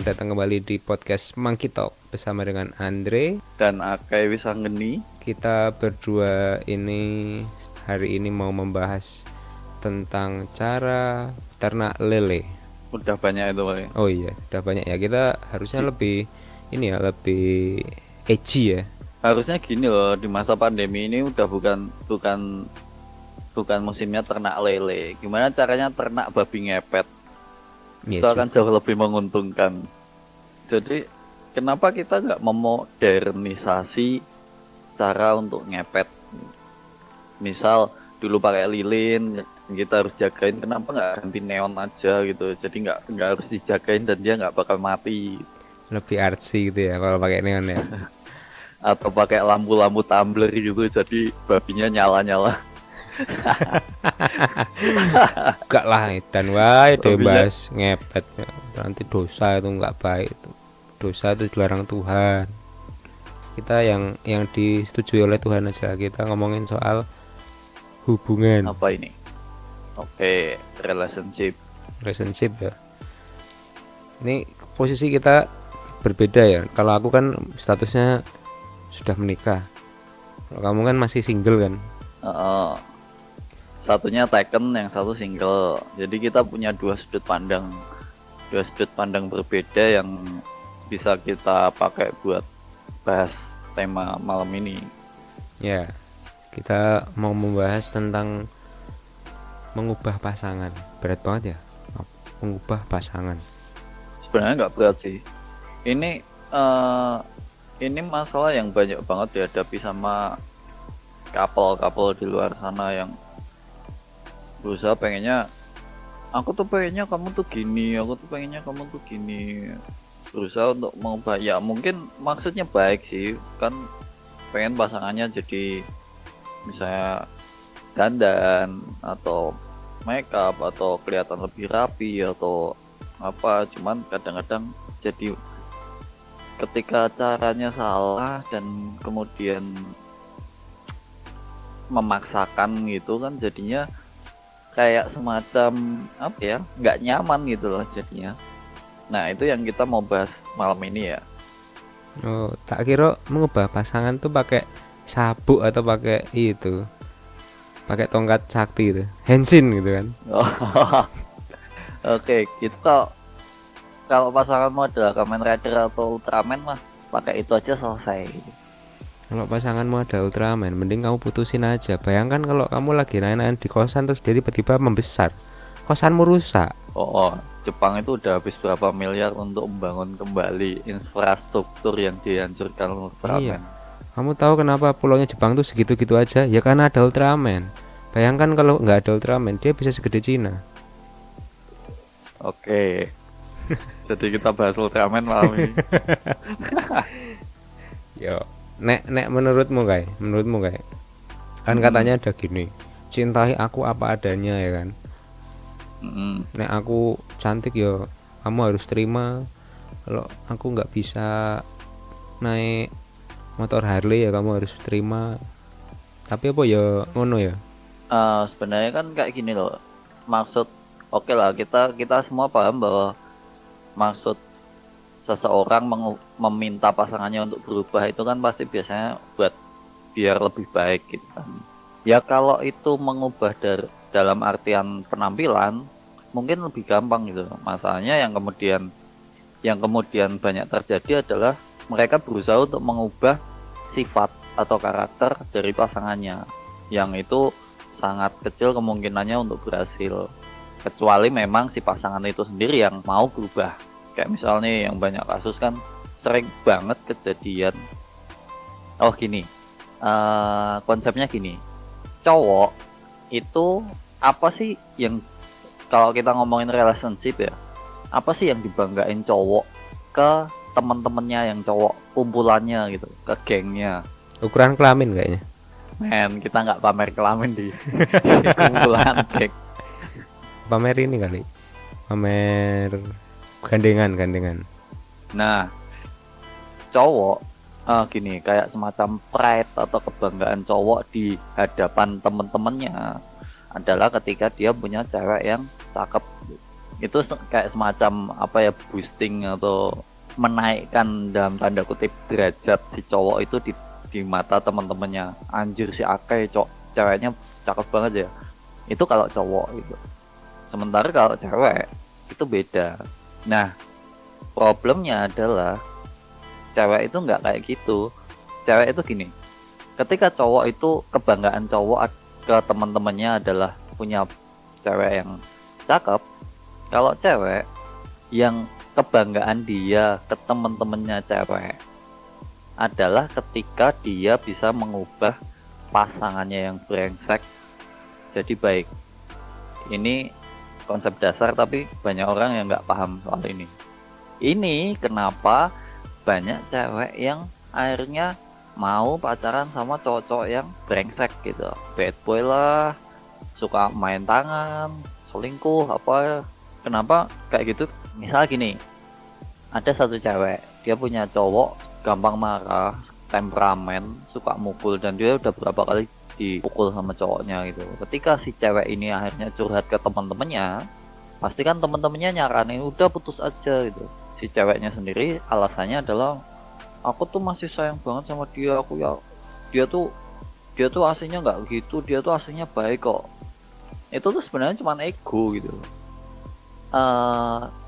Selamat datang kembali di podcast Monkey Talk bersama dengan Andre dan Akai Wisanggeni. Kita berdua ini hari ini mau membahas tentang cara ternak lele. Udah banyak itu, Pak. Oh iya, udah banyak ya. Kita harusnya lebih lebih edgy ya. Harusnya gini loh, di masa pandemi ini udah bukan musimnya ternak lele. Gimana caranya ternak babi ngepet? Iya Itu akan juga. jauh lebih menguntungkan. Jadi kenapa kita nggak memodernisasi cara untuk ngepet? Misal dulu pakai lilin, kita harus jagain. Kenapa nggak ganti neon aja gitu? Jadi nggak harus dijagain dan dia nggak bakal mati. Lebih artsy gitu ya kalau pakai neon ya. Atau pakai lampu-lampu tumbler gitu, jadi babinya nyala-nyala. Enggak lah, dan wae deh Babinya bahas ngepet. Nanti dosa itu enggak baik itu. Dosa itu dilarang Tuhan. Kita yang disetujui oleh Tuhan aja. Kita ngomongin soal hubungan, apa ini? Oke, relationship ya. Ini posisi kita berbeda ya. Kalau aku kan statusnya sudah menikah. Kalau kamu kan masih single kan. Satunya taken, yang satu single. Jadi kita punya dua sudut pandang berbeda yang bisa kita pakai buat bahas tema malam ini. Ya, kita mau membahas tentang mengubah pasangan. Berat banget ya, mengubah pasangan. Sebenarnya nggak berat sih. Ini masalah yang banyak banget dihadapi sama couple di luar sana yang berusaha aku tuh pengennya kamu tuh gini, berusaha untuk mengubah. Ya mungkin maksudnya baik sih, kan pengen pasangannya jadi misalnya dandan atau makeup atau kelihatan lebih rapi atau apa. Cuman kadang-kadang jadi ketika caranya salah dan kemudian memaksakan gitu kan, jadinya kayak semacam apa ya, nggak nyaman gitu loh jadinya. Nah itu yang kita mau bahas malam ini ya. Oh, tak kira mengubah pasangan tuh pakai sabuk atau pakai itu, pakai tongkat sakti itu, Henshin gitu kan. Oke, kita kalau pasanganmu adalah Kamen Rider atau Ultraman mah pakai itu aja selesai. Kalau pasanganmu ada Ultraman, mending kamu putusin aja. Bayangkan kalau kamu lagi naik-naik di kosan terus dia tiba-tiba membesar, kosanmu rusak. Jepang itu udah habis berapa miliar untuk membangun kembali infrastruktur yang dihancurkan Ultraman. Iya. Kamu tahu kenapa pulaunya Jepang tuh segitu-gitu aja? Ya karena ada Ultraman. Bayangkan kalau nggak ada Ultraman, dia bisa segede Cina. Oke. Jadi kita bahas Ultraman malam ini. Yo, nek menurutmu kayak kan katanya ada gini, cintai aku apa adanya ya kan. Nek aku cantik yo kamu harus terima. Kalau aku nggak bisa naik motor Harley ya kamu harus terima. Tapi apa ya ngono ya. Sebenarnya kan kayak gini loh. Maksud oke lah, kita semua paham bahwa maksud seseorang meminta pasangannya untuk berubah itu kan pasti biasanya buat biar lebih baik gitu kan. Ya kalau itu mengubah dalam artian penampilan mungkin lebih gampang gitu. Masalahnya yang kemudian banyak terjadi adalah mereka berusaha untuk mengubah sifat atau karakter dari pasangannya, yang itu sangat kecil kemungkinannya untuk berhasil, kecuali memang si pasangan itu sendiri yang mau berubah. Kayak misalnya yang banyak kasus kan sering banget kejadian. Gini, konsepnya gini, cowok itu apa sih yang, kalau kita ngomongin relationship ya, apa sih yang dibanggain cowok ke teman-temannya yang cowok, kumpulannya gitu, ke gengnya. Ukuran kelamin kayaknya. Men, kita nggak pamer kelamin di kumpulan geng. Pamer ini kali. Pamer gandengan. Nah, cowok gini, kayak semacam pride atau kebanggaan cowok di hadapan temen-temennya adalah ketika dia punya cewek yang cakep. itu kayak semacam apa ya, boosting atau menaikkan dalam tanda kutip derajat si cowok itu di mata teman-temannya. Anjir si Akai ceweknya cakep banget ya, itu kalau cowok itu. Sementara kalau cewek itu beda. Nah, problemnya adalah cewek itu nggak kayak gitu. Cewek itu gini, ketika cowok itu kebanggaan cowok ke teman-temannya adalah punya cewek yang cakep. Kalau cewek, yang kebanggaan dia ke teman-temannya cewek adalah ketika dia bisa mengubah pasangannya yang brengsek jadi baik. Ini konsep dasar tapi banyak orang yang nggak paham soal ini. Ini kenapa banyak cewek yang akhirnya mau pacaran sama cowok-cowok yang brengsek gitu, bad boy lah, suka main tangan, selingkuh apa. Kenapa kayak gitu? Misal gini, ada satu cewek, dia punya cowok gampang marah, temperamen, suka mukul, dan dia udah berapa kali dipukul sama cowoknya gitu. Ketika si cewek ini akhirnya curhat ke teman-temannya, pasti kan teman-temannya nyaranin udah putus aja gitu. Si ceweknya sendiri alasannya adalah aku tuh masih sayang banget sama dia, aku ya dia tuh aslinya nggak gitu, dia tuh aslinya baik kok. Itu tuh sebenarnya cuma ego gitu.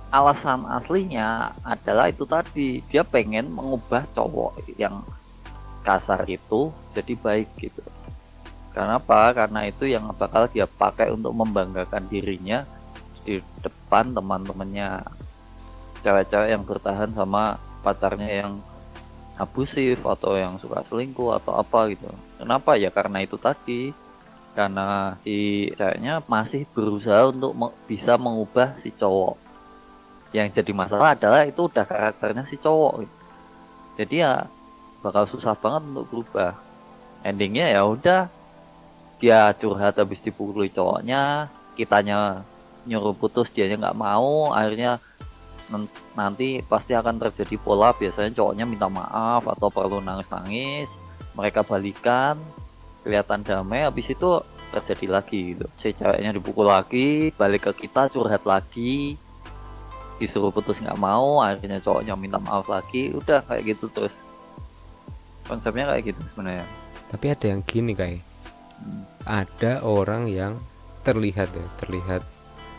Alasan aslinya adalah itu tadi, dia pengen mengubah cowok yang kasar itu jadi baik gitu. Kenapa? Karena itu yang bakal dia pakai untuk membanggakan dirinya di depan teman-temannya, cewek-cewek yang bertahan sama pacarnya yang abusif atau yang suka selingkuh atau apa gitu. Kenapa? Ya karena itu tadi, karena si ceweknya masih berusaha untuk bisa mengubah si cowok. Yang jadi masalah adalah itu udah karakternya si cowok gitu. Jadi ya bakal susah banget untuk berubah. Endingnya ya udah, dia curhat habis dipukuli cowoknya, kitanya nyuruh putus dianya nggak mau, akhirnya nanti pasti akan terjadi pola, biasanya cowoknya minta maaf atau perlu nangis-nangis, mereka balikan, kelihatan damai, habis itu terjadi lagi gitu. Si ceweknya dipukul lagi, balik ke kita curhat lagi, disuruh putus nggak mau, akhirnya cowoknya minta maaf lagi, udah kayak gitu terus. Konsepnya kayak gitu sebenarnya. Tapi ada yang gini kayak, ada orang yang terlihat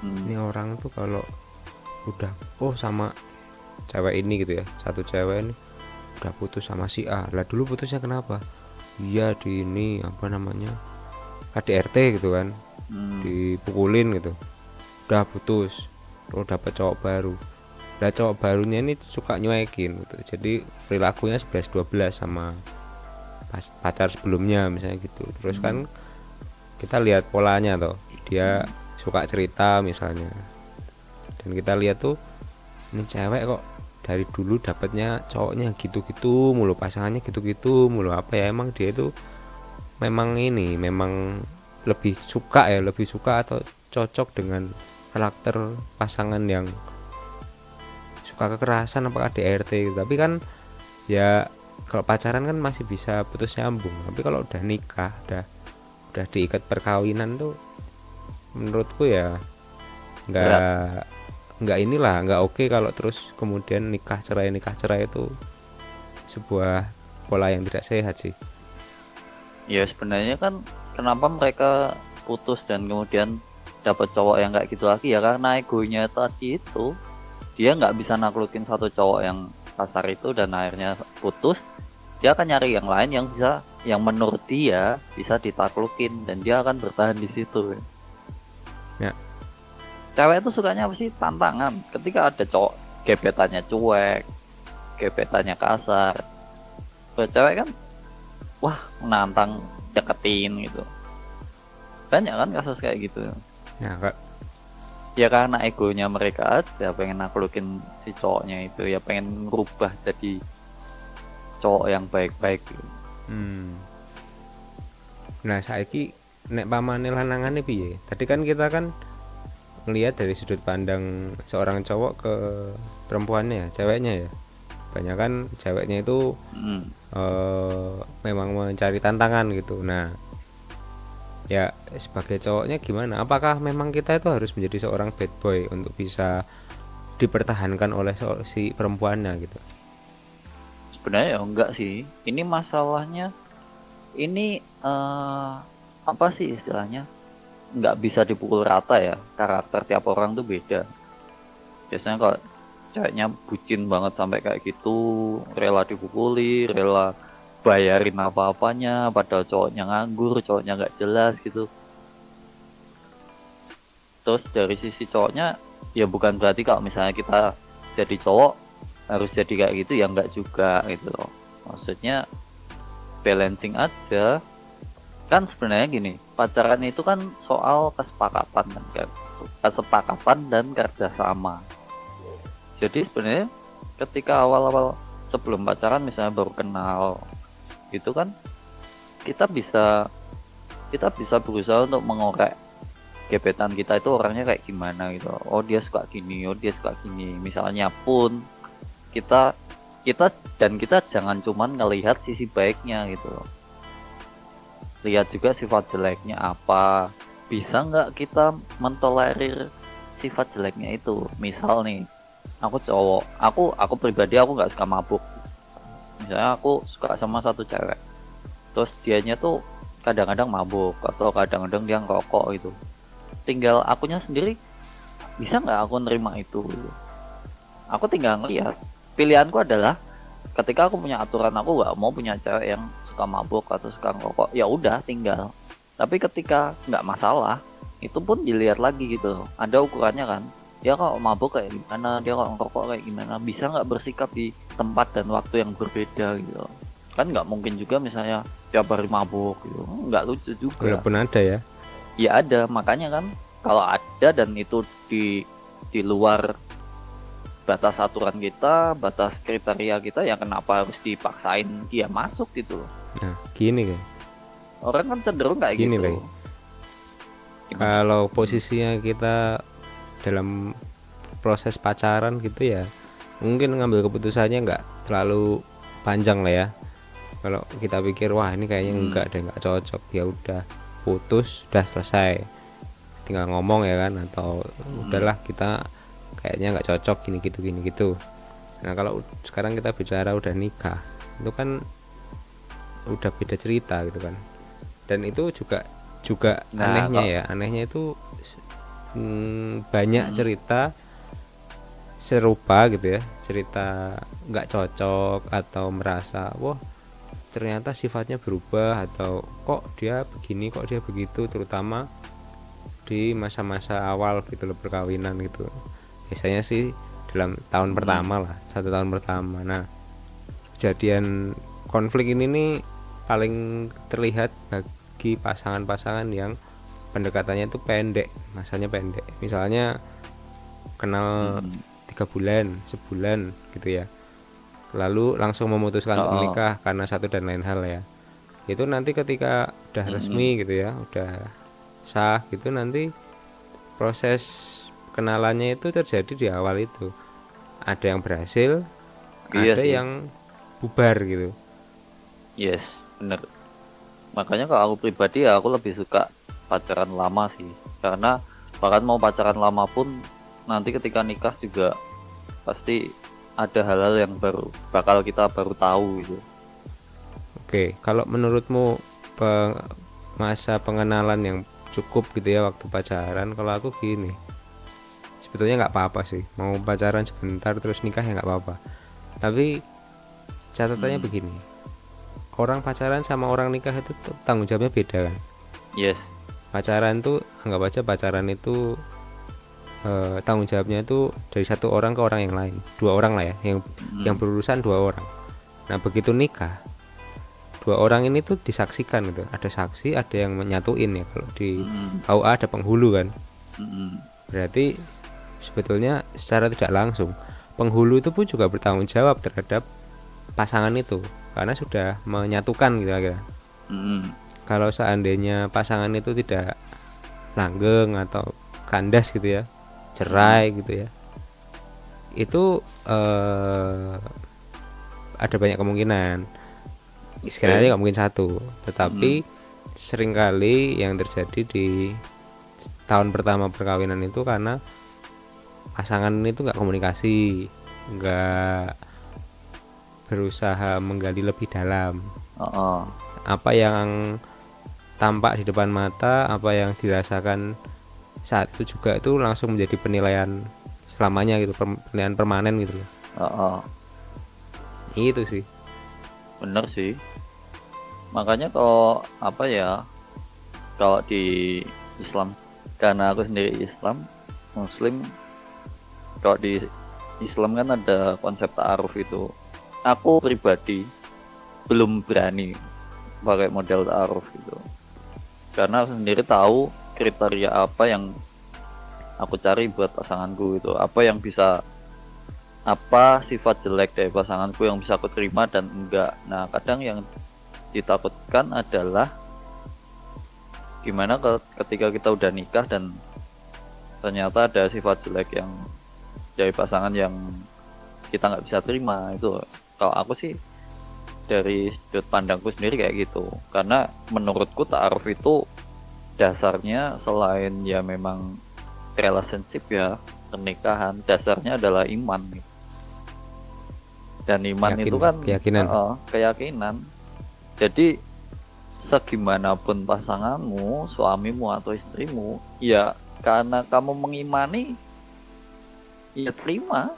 ini orang tuh kalau udah sama cewek ini gitu ya, satu cewek ini udah putus sama si A lah. Dulu putusnya kenapa? Iya di ini apa namanya, KDRT gitu kan, dipukulin gitu, udah putus, terus dapat cowok baru. Nah cowok barunya ini suka nyuekin gitu, jadi perilakunya 11-12 sama pacar sebelumnya misalnya gitu. Terus kan kita lihat polanya toh, dia suka cerita misalnya, dan kita lihat tuh ini cewek kok dari dulu dapatnya cowoknya gitu-gitu mulu, pasangannya gitu-gitu mulu. Apa ya, emang dia itu memang lebih suka atau cocok dengan karakter pasangan yang suka kekerasan apa KDRT gitu. Tapi kan ya kalau pacaran kan masih bisa putus nyambung, tapi kalau udah nikah, udah diikat perkawinan tuh menurutku ya nggak oke kalau terus kemudian nikah cerai itu sebuah pola yang tidak sehat sih. Ya sebenarnya kan kenapa mereka putus dan kemudian dapat cowok yang kayak gitu lagi, ya karena egonya tadi itu, dia nggak bisa naklukin satu cowok yang kasar itu dan akhirnya putus. Dia akan nyari yang lain yang menurut dia bisa ditaklukin dan dia akan bertahan di situ ya. Cewek itu sukanya apa sih? Tantangan. Ketika ada cowok gebetannya cuek, gebetannya kasar, cewek kan wah menantang, deketin gitu. Banyak kan kasus kayak gitu. Nah kak, Ya karena egonya mereka aja pengen naklukin si cowoknya itu, ya pengen merubah jadi cowok yang baik-baik gitu. Nah saiki nek pamane lanangane piye? Tadi kan kita kan ngelihat dari sudut pandang seorang cowok ke perempuannya ya, ceweknya ya. Banyak kan ceweknya itu memang mencari tantangan gitu. Nah Ya sebagai cowoknya gimana? Apakah memang kita itu harus menjadi seorang bad boy untuk bisa dipertahankan oleh si perempuannya gitu? Sebenarnya ya enggak sih. Ini masalahnya ini apa sih istilahnya? Nggak bisa dipukul rata ya. Karakter tiap orang tuh beda. Biasanya kalau ceweknya bucin banget sampai kayak gitu, rela dipukuli, rela bayarin apa-apanya, padahal cowoknya nganggur, cowoknya nggak jelas gitu. Terus dari sisi cowoknya, ya bukan berarti kalau misalnya kita jadi cowok harus jadi kayak gitu, ya nggak juga gitu loh. Maksudnya balancing aja. Kan sebenarnya gini, pacaran itu kan soal kesepakatan dan kerjasama. Jadi sebenarnya ketika awal-awal sebelum pacaran misalnya baru kenal gitu kan, kita bisa berusaha untuk mengorek gebetan kita itu orangnya kayak gimana gitu. Oh dia suka gini, oh dia suka gini. Misalnya pun kita kita jangan cuman ngelihat sisi baiknya gitu. Lihat juga sifat jeleknya apa. Bisa nggak kita mentolerir sifat jeleknya itu? Misal nih, aku cowok, aku pribadi aku nggak suka mabuk. Misalnya aku suka sama satu cewek, terus dianya tuh kadang-kadang mabuk atau kadang-kadang dia ngerokok gitu. Tinggal akunya sendiri, bisa nggak aku nerima itu? Aku tinggal ngeliat. Pilihanku adalah ketika aku punya aturan, aku nggak mau punya cewek yang suka mabuk atau suka ngerokok. Ya udah tinggal. Tapi ketika nggak masalah, itu pun dilihat lagi gitu. Ada ukurannya kan. Dia kok mabuk kayak gimana, dia kok ngerokok kayak gimana, bisa nggak bersikap di tempat dan waktu yang berbeda gitu. Kan nggak mungkin juga misalnya tiap hari mabuk gitu, nggak lucu juga. Walaupun ada ya. Ya ada, makanya kan kalau ada dan itu di luar batas aturan kita, batas kriteria kita, ya kenapa harus dipaksain dia masuk gitu. Nah gini kayak Orang kan cenderung kayak gini gitu. Lay. Kalau posisinya kita dalam proses pacaran gitu ya, mungkin ngambil keputusannya nggak terlalu panjang lah ya. Kalau kita pikir wah ini kayaknya enggak deh, nggak cocok, ya udah putus, udah selesai, tinggal ngomong ya kan, atau udahlah kita kayaknya nggak cocok gini gitu. Nah kalau sekarang kita bicara udah nikah, itu kan udah beda cerita gitu kan. Dan itu juga Nah, anehnya itu banyak cerita serupa gitu ya, cerita nggak cocok atau merasa wah ternyata sifatnya berubah, atau kok dia begini, kok dia begitu, terutama di masa-masa awal gitu loh perkawinan gitu. Biasanya sih dalam tahun pertama lah, 1 tahun pertama. Nah kejadian konflik ini nih paling terlihat bagi pasangan-pasangan yang pendekatannya itu pendek, masanya pendek. Misalnya kenal 3 bulan, sebulan gitu ya, lalu langsung memutuskan untuk menikah karena satu dan lain hal ya. Itu nanti ketika udah resmi gitu ya, udah sah gitu, nanti proses kenalannya itu terjadi di awal itu. Ada yang berhasil, iya ada sih. yang bubar gitu. Yes, bener. Makanya kalau aku pribadi ya aku lebih suka pacaran lama sih. Karena bahkan mau pacaran lama pun nanti ketika nikah juga pasti ada hal-hal yang bakal kita baru tahu gitu. Oke, kalau menurutmu masa pengenalan yang cukup gitu ya waktu pacaran, kalau aku gini, sebetulnya nggak apa-apa sih, mau pacaran sebentar terus nikah ya nggak apa-apa. Tapi catatannya begini, orang pacaran sama orang nikah itu tanggung jawabnya beda kan. Yes. Pacaran tuh anggap aja pacaran itu tanggung jawabnya itu dari satu orang ke orang yang lain, 2 orang lah ya, yang berurusan 2 orang. Nah begitu nikah, 2 orang ini tuh disaksikan gitu, ada saksi, ada yang menyatuin ya. Kalau di KUA ada penghulu kan. Berarti sebetulnya secara tidak langsung penghulu itu pun juga bertanggung jawab terhadap pasangan itu karena sudah menyatukan gitu kira-kira. Kalau seandainya pasangan itu tidak langgeng atau kandas gitu ya, cerai gitu ya, itu ada banyak kemungkinan. Skenario nggak mungkin satu, tetapi seringkali yang terjadi di tahun pertama perkawinan itu karena pasangan itu nggak komunikasi, nggak berusaha menggali lebih dalam. Heeh. Apa yang tampak di depan mata, apa yang dirasakan saat itu juga itu langsung menjadi penilaian selamanya gitu, penilaian permanen gitu loh. Heeh. Itu sih. Bener sih. Makanya kalau apa ya, kalau di Islam, karena aku sendiri Islam, Muslim, kalau di Islam kan ada konsep ta'aruf itu. Aku pribadi belum berani pakai model ta'aruf gitu. Karena aku sendiri tahu kriteria apa yang aku cari buat pasanganku itu. Apa sifat jelek dari pasanganku yang bisa aku terima dan enggak. Nah, kadang yang ditakutkan adalah gimana ketika kita udah nikah dan ternyata ada sifat jelek yang dari pasangan yang kita nggak bisa terima. Itu kalau aku sih dari sudut pandangku sendiri kayak gitu, karena menurutku ta'aruf itu dasarnya selain ya memang relationship ya, pernikahan, dasarnya adalah iman gitu. Dan iman itu kan keyakinan. Jadi segimanapun pasanganmu, suamimu atau istrimu, ya karena kamu mengimani, ya terima.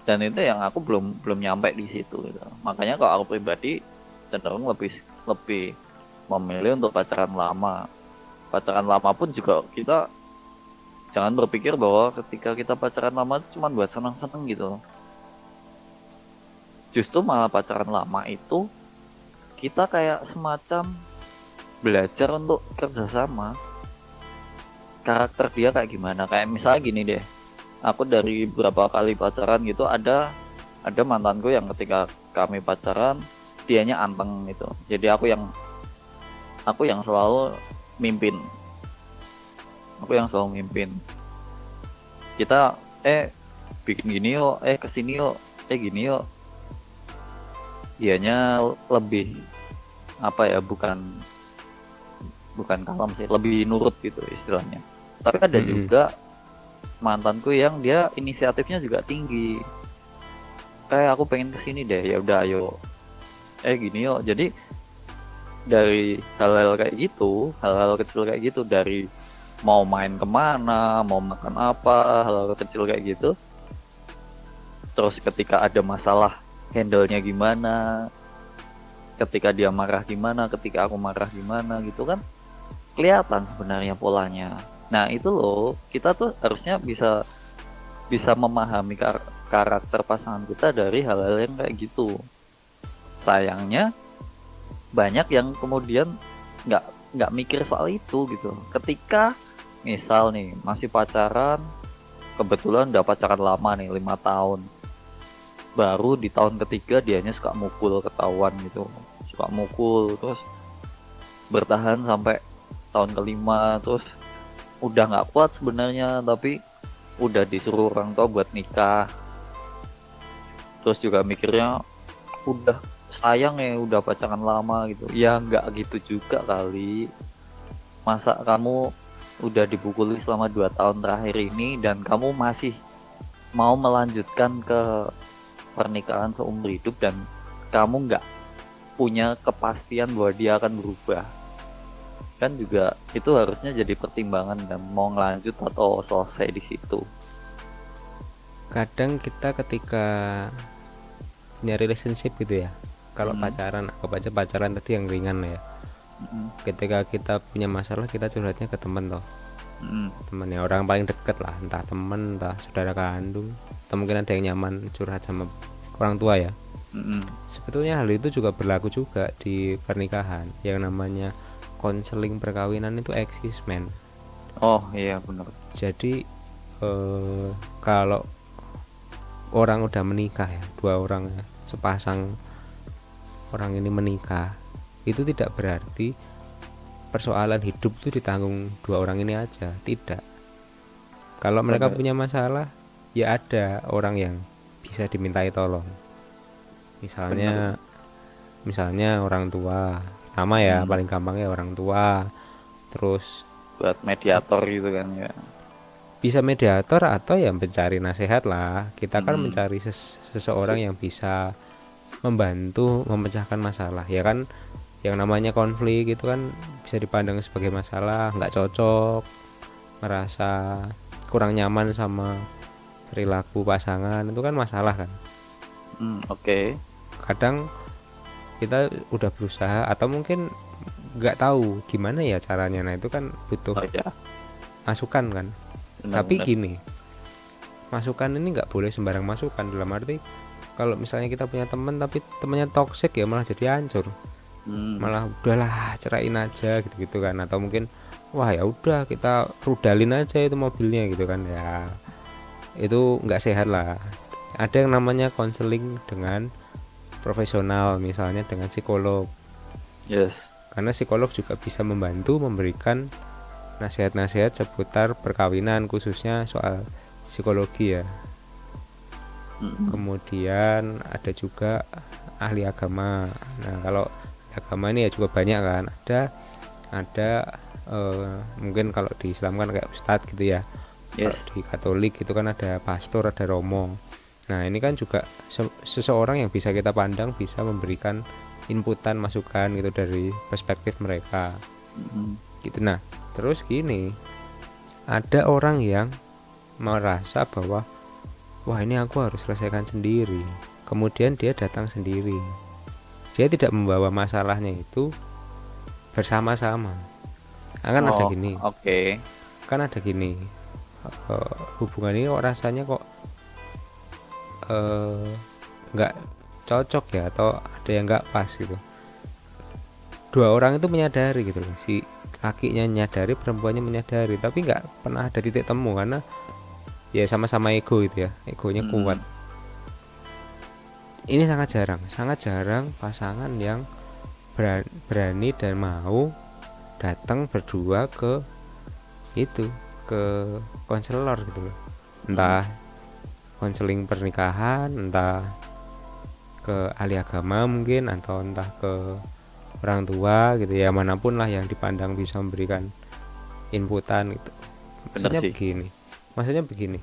Dan itu yang aku belum nyampe di situ gitu. Makanya kalau aku pribadi cenderung lebih memilih untuk pacaran lama. Pacaran lama pun juga kita jangan berpikir bahwa ketika kita pacaran lama cuma buat senang-senang gitu. Justru malah pacaran lama itu kita kayak semacam belajar untuk kerjasama. Karakter dia kayak gimana? Kayak misalnya gini deh, aku dari beberapa kali pacaran gitu ada mantanku yang ketika kami pacaran dianya anteng gitu. Jadi aku yang selalu mimpin. Kita bikin gini yuk, kesini yuk, gini yuk. Dianya lebih apa ya, bukan kalem sih, lebih nurut gitu istilahnya. Tapi ada juga mantanku yang dia inisiatifnya juga tinggi. Kayak aku pengen kesini deh, ya udah ayo. Gini yuk. Jadi dari hal-hal kecil kayak gitu, dari mau main kemana, mau makan apa, hal-hal kecil kayak gitu. Terus ketika ada masalah, handle-nya gimana, ketika dia marah gimana, ketika aku marah gimana gitu kan, kelihatan sebenarnya polanya. Nah itu loh, kita tuh harusnya bisa memahami karakter pasangan kita dari hal-hal yang kayak gitu. Sayangnya banyak yang kemudian nggak mikir soal itu gitu. Ketika misal nih masih pacaran, kebetulan udah pacaran lama nih 5 tahun, baru di tahun ketiga dianya suka mukul, ketahuan gitu, suka mukul, terus bertahan sampai tahun kelima, terus udah nggak kuat sebenarnya, tapi udah disuruh orang tua buat nikah. Terus juga mikirnya udah sayang ya, udah pacaran lama gitu. Ya nggak gitu juga kali. Masa kamu udah dipukuli selama 2 tahun terakhir ini dan kamu masih mau melanjutkan ke pernikahan seumur hidup dan kamu nggak punya kepastian bahwa dia akan berubah? Kan juga itu harusnya jadi pertimbangan dan mau ngelanjut atau selesai di situ. Kadang kita ketika punya relationship gitu ya, kalau pacaran, anggap aja pacaran tadi yang ringan ya. Ketika kita punya masalah, kita curhatnya ke teman toh. Teman ya, orang paling deket lah, entah teman, entah saudara kandung, atau mungkin ada yang nyaman curhat sama orang tua ya. Sebetulnya hal itu juga berlaku juga di pernikahan. Yang namanya konseling perkawinan itu eksis, men. Oh iya benar. Jadi kalau orang udah menikah ya, 2 orang ya, sepasang orang ini menikah, itu tidak berarti persoalan hidup itu ditanggung 2 orang ini aja, tidak. Kalau mereka punya masalah, ya ada orang yang bisa dimintai tolong. Misalnya orang tua Pertama ya paling gampang ya orang tua, terus buat mediator gitu kan ya. bisa mediator atau ya mencari nasihat lah. Kita kan Mm-mm. mencari seseorang yang bisa membantu memecahkan masalah ya kan. Yang namanya konflik itu kan bisa dipandang sebagai masalah, nggak cocok, merasa kurang nyaman sama perilaku pasangan, itu kan masalah kan. Oke. Kadang kita udah berusaha atau mungkin nggak tahu gimana ya caranya, nah itu kan butuh Oh ya, masukan kan. Tapi benar-benar. gini, masukan ini nggak boleh sembarang masukan, dalam arti kalau misalnya kita punya teman tapi temannya toksik ya malah jadi hancur, malah udahlah ceraiin aja gitu-gitu kan. Atau mungkin wah ya udah kita rudalin aja itu mobilnya gitu kan, ya itu nggak sehat lah. Ada yang namanya konseling dengan profesional, misalnya dengan psikolog, Yes. karena psikolog juga bisa membantu memberikan nasihat-nasihat seputar perkawinan, khususnya soal psikologi ya. Kemudian ada juga ahli agama. Nah kalau agama ini ya juga banyak kan, ada mungkin kalau di Islam kan kayak ustadz gitu ya. Kalau Yes. di Katolik itu kan ada pastor, ada romo. Nah ini kan juga seseorang yang bisa kita pandang, bisa memberikan inputan, masukan gitu dari perspektif mereka gitu. Nah terus gini, ada orang yang merasa bahwa wah ini aku harus selesaikan sendiri, kemudian dia datang sendiri, dia tidak membawa masalahnya itu bersama-sama. Kan ada gini, Oke. kan ada gini, hubungan ini kok rasanya kok nggak cocok ya, atau ada yang nggak pas gitu. Dua orang itu menyadari gitu loh, si lakinya menyadari, perempuannya menyadari, tapi nggak pernah ada titik temu karena ya sama-sama ego gitu ya, egonya kuat. Ini sangat jarang pasangan yang berani dan mau datang berdua ke itu, ke konselor gitu loh, entah konseling pernikahan, entah ke ahli agama mungkin, atau entah ke orang tua gitu ya, manapun lah yang dipandang bisa memberikan inputan gitu. Maksudnya begini,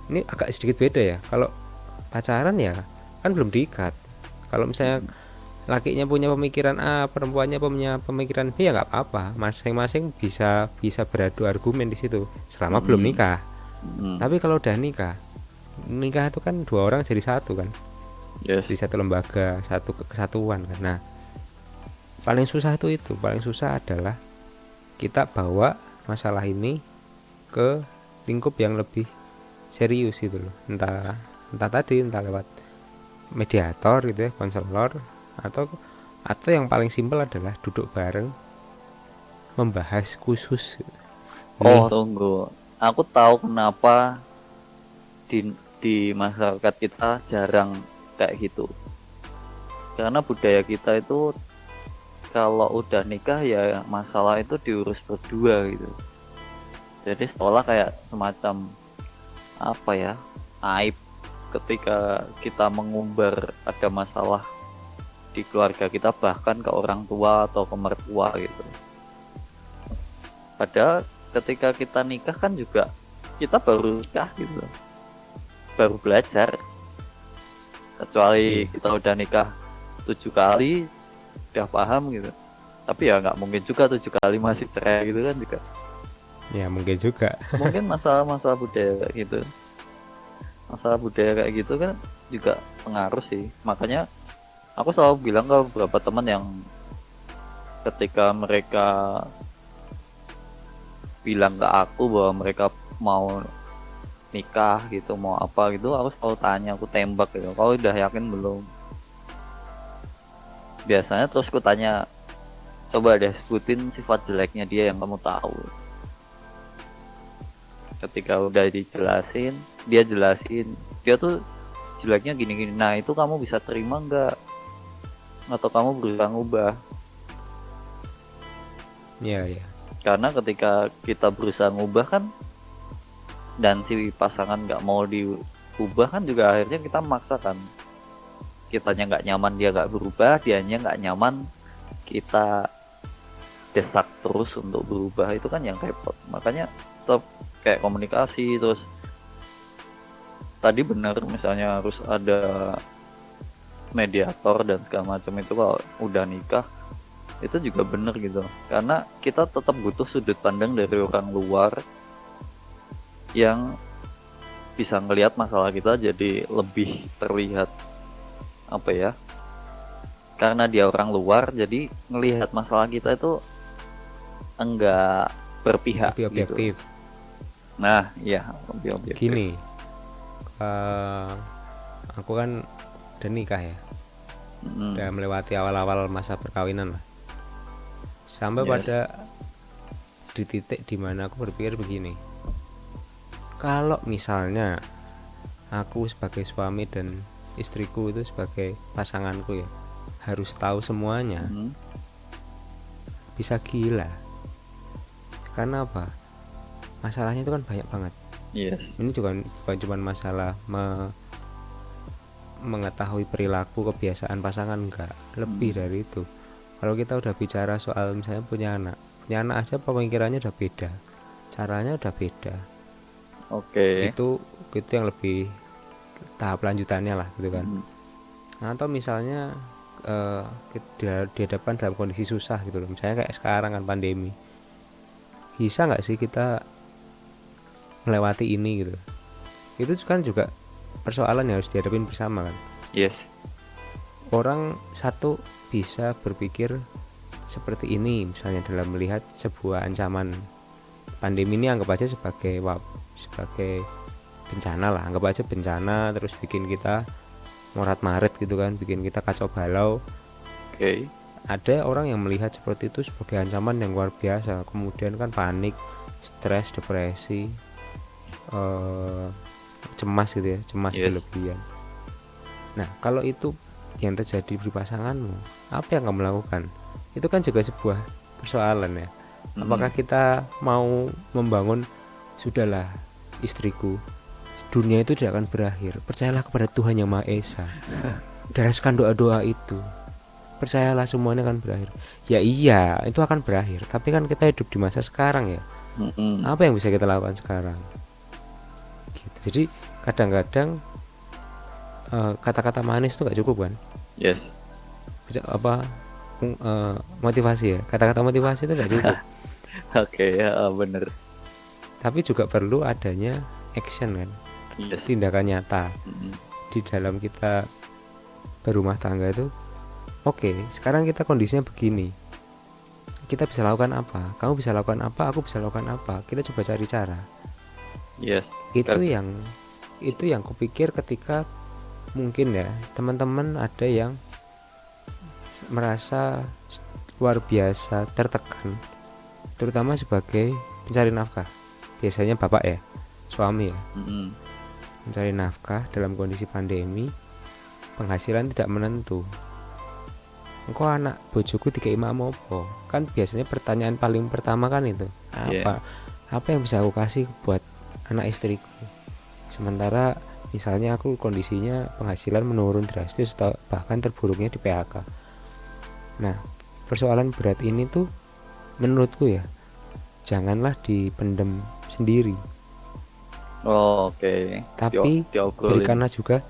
ini agak sedikit beda ya. Kalau pacaran ya kan belum diikat. Kalau misalnya lakinya punya pemikiran A, perempuannya punya pemikiran B, ya nggak apa-apa, masing-masing bisa beradu argumen di situ selama belum nikah. Tapi kalau udah nikah itu kan dua orang jadi satu kan, Yes. di satu lembaga, satu kesatuan kan. Nah paling susah paling susah adalah kita bawa masalah ini ke lingkup yang lebih serius gitu loh, entah lewat mediator gitu ya, konselor, atau yang paling simpel adalah duduk bareng membahas khusus gitu. Tunggu. Aku tahu kenapa di masyarakat kita jarang kayak gitu. Karena budaya kita itu kalau udah nikah ya masalah itu diurus berdua gitu. Jadi seolah kayak semacam apa ya, aib ketika kita mengumbar ada masalah di keluarga kita, bahkan ke orang tua atau ke mertua gitu. Padahal ketika kita nikah kan juga kita baru nikah gitu, baru belajar. Kecuali kita udah nikah 7 kali udah paham gitu, tapi ya nggak mungkin juga 7 kali masih cerai gitu kan juga. Ya mungkin juga. Mungkin masalah budaya kayak gitu, kan juga pengaruh sih. Makanya aku selalu bilang ke beberapa teman yang ketika mereka bilang ke aku bahwa mereka mau nikah gitu, mau apa gitu, aku selalu tanya, aku tembak gitu, kau udah yakin belum? Biasanya terus aku tanya, coba deh sebutin sifat jeleknya dia yang kamu tahu. Ketika udah dijelasin, dia jelasin, dia tuh jeleknya gini-gini, nah itu kamu bisa terima nggak? Atau kamu berusaha ngubah? Iya. Karena ketika kita berusaha ngubah kan, dan si pasangan nggak mau diubah kan, juga akhirnya kita memaksakan. Kitanya nggak nyaman dia nggak berubah, dianya nggak nyaman kita desak terus untuk berubah itu kan yang repot. Makanya tetap kayak komunikasi. Terus tadi benar, misalnya harus ada mediator dan segala macam. Itu kalau udah nikah itu juga benar gitu, karena kita tetap butuh sudut pandang dari orang luar yang bisa ngelihat masalah kita jadi lebih terlihat, apa ya, karena dia orang luar jadi ngelihat masalah kita itu enggak berpihak lebih objektif gitu. Nah iya, lebih objektif. gini. Aku kan udah nikah ya, udah melewati awal-awal masa perkawinan lah, sampai Yes. pada di titik dimana aku berpikir begini, kalau misalnya aku sebagai suami dan istriku itu sebagai pasanganku ya harus tahu semuanya, bisa gila. Karena apa? Masalahnya itu kan banyak banget. Yes. Ini juga bukan cuma masalah mengetahui perilaku kebiasaan pasangan, enggak, lebih dari itu. Kalau kita udah bicara soal misalnya punya anak aja pemikirannya udah beda, caranya udah beda. Oke. Itu yang lebih tahap lanjutannya lah gitu kan. Atau misalnya di hadapan dalam kondisi susah gitu loh, misalnya kayak sekarang kan pandemi, bisa nggak sih kita melewati ini gitu. Itu kan juga persoalan yang harus dihadapin bersama kan. Yes. Orang satu bisa berpikir seperti ini misalnya dalam melihat sebuah ancaman pandemi ini, anggap aja sebagai bencana lah, anggap aja bencana, terus bikin kita morat-marit gitu kan, bikin kita kacau balau. Oke. Ada orang yang melihat seperti itu sebagai ancaman yang luar biasa, kemudian kan panik, stres, depresi, cemas gitu ya, cemas berlebihan. Nah kalau itu yang terjadi di pasanganmu, apa yang kamu lakukan? Itu kan juga sebuah persoalan ya. Apakah kita mau membangun, sudahlah istriku, dunia itu tidak akan berakhir, percayalah kepada Tuhan Yang Maha Esa, deraskan doa-doa itu, percayalah semuanya akan berakhir. Ya iya, itu akan berakhir, tapi kan kita hidup di masa sekarang ya. Apa yang bisa kita lakukan sekarang gitu. Jadi kadang-kadang kata-kata manis itu gak cukup kan. Yes. Motivasi ya, kata-kata motivasi itu gak cukup. Oke, ya bener. Tapi juga perlu adanya action kan. Yes. Tindakan nyata di dalam kita berumah tangga itu. Oke, sekarang kita kondisinya begini, kita bisa lakukan apa, kamu bisa lakukan apa, aku bisa lakukan apa, kita coba cari cara. Yes. Itu yang kupikir ketika mungkin ya teman-teman ada yang merasa luar biasa tertekan, terutama sebagai pencari nafkah, biasanya bapak ya, suami ya, mencari nafkah dalam kondisi pandemi, penghasilan tidak menentu. Engkau anak bojoku tiga imam apa? Kan biasanya pertanyaan paling pertama kan itu, apa yang bisa aku kasih buat anak istriku. Sementara misalnya aku kondisinya penghasilan menurun drastis atau bahkan terburuknya di PHK. Nah persoalan berat ini tuh menurutku ya janganlah dipendam sendiri. Oke. Tapi berikanlah juga,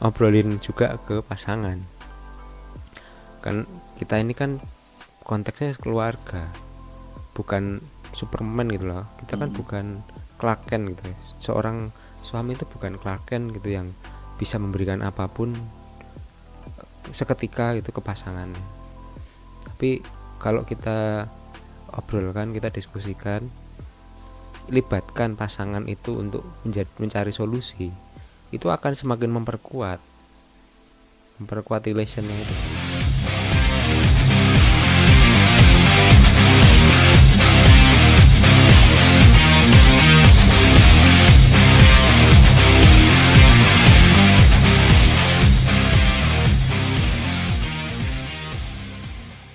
obrolin juga ke pasangan. Kan kita ini kan konteksnya keluarga, bukan Superman gitu loh. Kita kan bukan Clark Kent gitu ya. Seorang suami itu bukan Clark Kent gitu yang bisa memberikan apapun seketika gitu ke pasangannya. Tapi kalau kita obrolkan, kita diskusikan, libatkan pasangan itu untuk mencari solusi, itu akan semakin memperkuat relationnya itu.